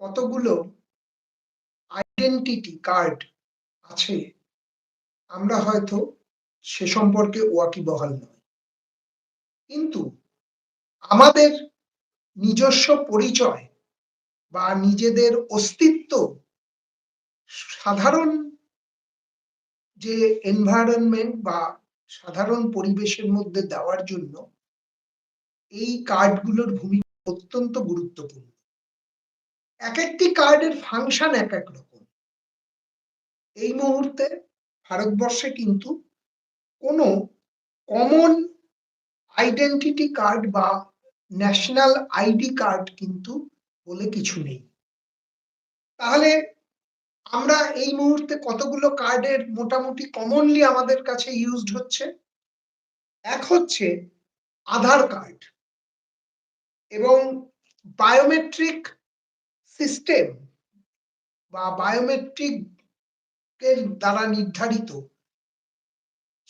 কতগুলো identity card আছে আমরা হয়তো সে সম্পর্কে ওয়াকিবহাল নয়, কিন্তু আমাদের নিজস্ব পরিচয় বা নিজেদের অস্তিত্ব সাধারণ যে এনভায়রনমেন্ট বা সাধারণ পরিবেশের মধ্যে দেওয়ার জন্য এই কার্ডগুলোর ভূমিকা অত্যন্ত গুরুত্বপূর্ণ। এক একটি কার্ডের ফাংশন এক এক রকম। এই মুহূর্তে ভারতবর্ষে কিন্তু কোনো কমন আইডেন্টিটি কার্ড বা ন্যাশনাল আইডি কার্ড কিন্তু বলে কিছু নেই। তাহলে আমরা এই মুহূর্তে কতগুলো কার্ডের মোটামুটি কমনলি আমাদের কাছে ইউজড হচ্ছে। এক হচ্ছে আধার কার্ড এবং বায়োমেট্রিক সিস্টেম বা বায়োমেট্রিক এর দ্বারা নির্ধারিত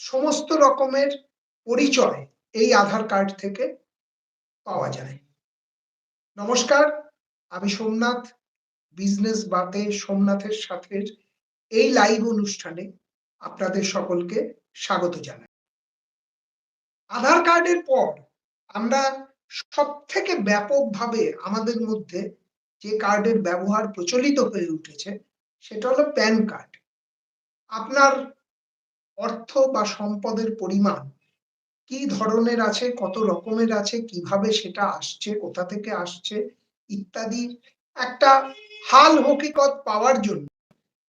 সমস্ত রকমের পরিচয় এই আধার কার্ড থেকে পাওয়া যায়। নমস্কার, আমি সোমনাথ, বিজনেস বাতে সোমনাথের সাথে এই লাইভ অনুষ্ঠানে আপনাদের সকলকে স্বাগত জানাই। আধার কার্ডের পর আমরা সবথেকে ব্যাপকভাবে আমাদের মধ্যে যে কার্ডের ব্যবহার প্রচলিত হয়ে উঠেছে সেটা হলো প্যান কার্ড। আপনার অর্থ বা সম্পদের পরিমাণ কি ধরনের আছে, কত রকমের আছে, কিভাবে সেটা আসছে, কোথা থেকে আসছে ইত্যাদি একটা হাল হকিকত পাওয়ার জন্য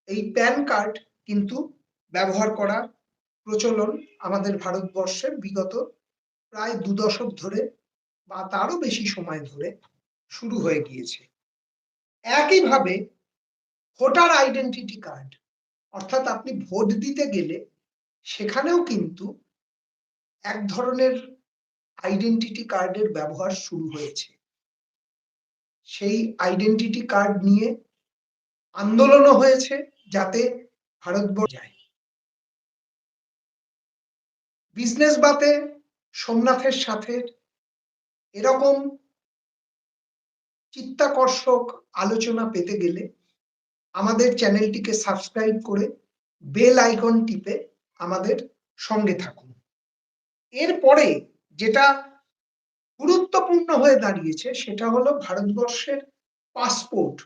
এই প্যান কার্ড কিন্তু ব্যবহার করার প্রচলন আমাদের ভারতবর্ষে বিগত প্রায় 2 দশক ধরে বা তারও বেশি সময় ধরে শুরু হয়ে গিয়েছে। একইভাবে ভোটার আইডেন্টিটি কার্ড, অর্থাৎ আপনি ভোট দিতে গেলে সেখানেও কিন্তু এক ধরনের আইডেন্টিটি কার্ডের ব্যবহার শুরু হয়েছে। সেই আইডেন্টিটি কার্ড নিয়ে আন্দোলনও হয়েছে যাতে ভারতবর্ষ যায়। বিজনেস বাতে সোমনাথের সাথে এরকম চিত্তাকর্ষক আলোচনা পেতে গেলে আমাদের চ্যানেলটিকে সাবস্ক্রাইব করে বেল আইকন টিপে আমাদের সঙ্গে থাকুন। এরপরে যেটা গুরুত্বপূর্ণ হয়ে দাঁড়িয়েছে সেটা হলো ভারতবর্ষের পাসপোর্ট।